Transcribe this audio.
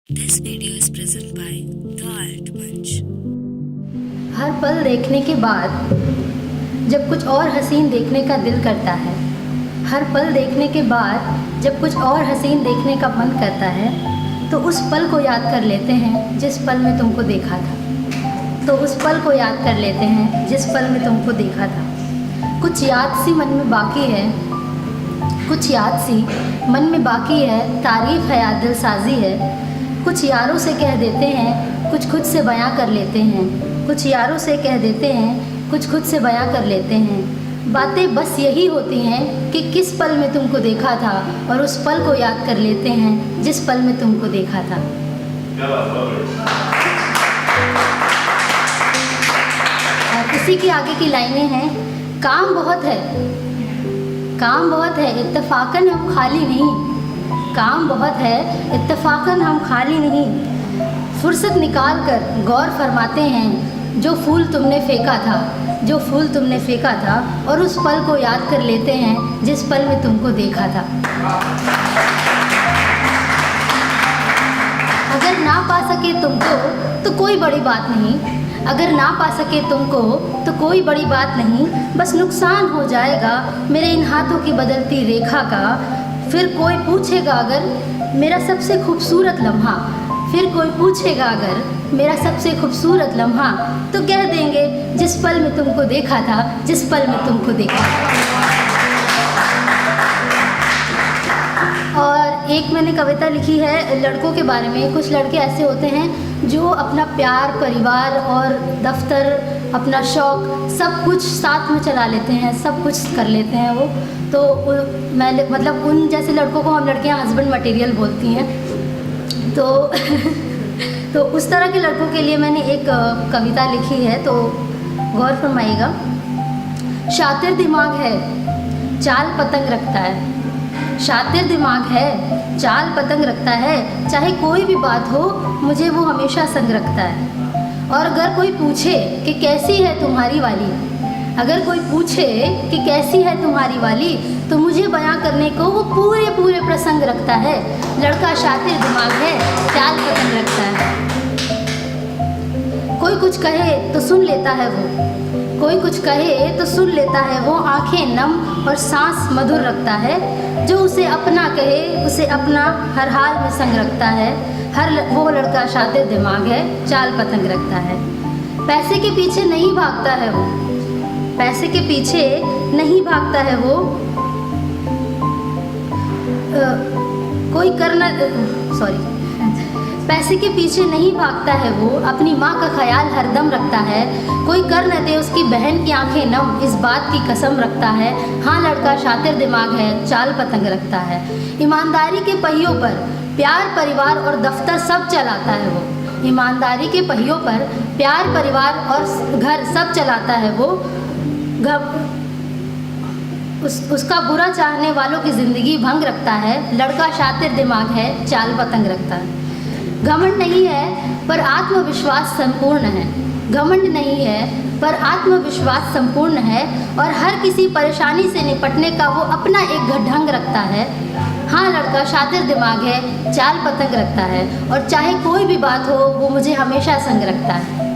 This video is presented by The Art Munch. हर पल देखने के बाद जब कुछ और हसीन देखने का दिल करता है, हर पल देखने के बाद जब कुछ और हसीन देखने का मन करता है, तो उस पल को याद कर लेते हैं जिस पल में तुमको देखा था। तो उस पल को याद कर लेते हैं जिस पल में तुमको देखा था। कुछ याद सी मन में बाकी है, कुछ याद सी मन में बाकी है, तारीफ़ है या दिलसाजी है। कुछ यारों से कह देते हैं, कुछ खुद से बयां कर लेते हैं। कुछ यारों से कह देते हैं, कुछ खुद से बयां कर लेते हैं। बातें बस यही होती हैं कि किस पल में तुमको देखा था, और उस पल को याद कर लेते हैं जिस पल में तुमको देखा था। और इसी की आगे की लाइनें हैं, काम बहुत है, काम बहुत है, इत्तेफाकन हम खाली नहीं। काम बहुत है, इत्तेफाकन हम खाली नहीं। फुर्सत निकाल कर गौर फरमाते हैं जो फूल तुमने फेंका था, जो फूल तुमने फेंका था, और उस पल को याद कर लेते हैं जिस पल में तुमको देखा था। अगर ना पा सके तुमको तो कोई बड़ी बात नहीं, अगर ना पा सके तुमको तो कोई बड़ी बात नहीं। बस नुकसान हो जाएगा मेरे इन हाथों की बदलती रेखा का। फिर कोई पूछेगा अगर मेरा सबसे खूबसूरत लम्हा, फिर कोई पूछेगा अगर मेरा सबसे खूबसूरत लम्हा, तो कह देंगे जिस पल में तुमको देखा था, जिस पल में तुमको देखा था। और एक मैंने कविता लिखी है लड़कों के बारे में। कुछ लड़के ऐसे होते हैं जो अपना प्यार, परिवार और दफ्तर, अपना शौक़ सब कुछ साथ में चला लेते हैं, सब कुछ कर लेते हैं वो। तो मैं मतलब उन जैसे लड़कों को हम लड़कियां हस्बैंड मटेरियल बोलती हैं। तो तो उस तरह के लड़कों के लिए मैंने एक कविता लिखी है, तो गौर फरमाइएगा। शातिर दिमाग है, चाल पतंग रखता है। शातिर दिमाग है, चाल पतंग रखता है। चाहे कोई भी बात हो, मुझे वो हमेशा संग रखता है। और अगर कोई पूछे कि कैसी है तुम्हारी वाली, अगर कोई पूछे कि कैसी है तुम्हारी वाली, तो मुझे बयां करने को वो पूरे पूरे प्रसंग रखता है। लड़का शातिर दिमाग है, चाल पतंग रखता है। कोई कुछ कहे तो सुन लेता है वो, कोई कुछ कहे तो सुन लेता है वो। आंखें नम और सांस मधुर रखता है। जो उसे अपना कहे उसे अपना हर हाल में संग रखता है। वो लड़का शातिर दिमाग है, चाल पतंग रखता है। पैसे के पीछे नहीं भागता है वो, पैसे के पीछे नहीं भागता है वो। पैसे के पीछे नहीं भागता है वो, अपनी माँ का ख्याल हरदम रखता है। कोई कर न दे उसकी बहन की आंखें नम, इस बात की कसम रखता है। हाँ, लड़का शातिर दिमाग है, चाल पतंग रखता है। ईमानदारी के पहियों पर प्यार, परिवार और दफ्तर सब चलाता है वो। ईमानदारी के पहियों पर प्यार, परिवार और घर सब चलाता है वो। उसका बुरा चाहने वालों की ज़िंदगी भंग रखता है। लड़का शातिर दिमाग है, चाल पतंग रखता है। घमंड नहीं है पर आत्मविश्वास संपूर्ण है, घमंड नहीं है पर आत्मविश्वास संपूर्ण है। और हर किसी परेशानी से निपटने का वो अपना एक ढंग रखता है। हाँ, लड़का शातिर दिमाग है, चाल पतंग रखता है। और चाहे कोई भी बात हो, वो मुझे हमेशा संग रखता है।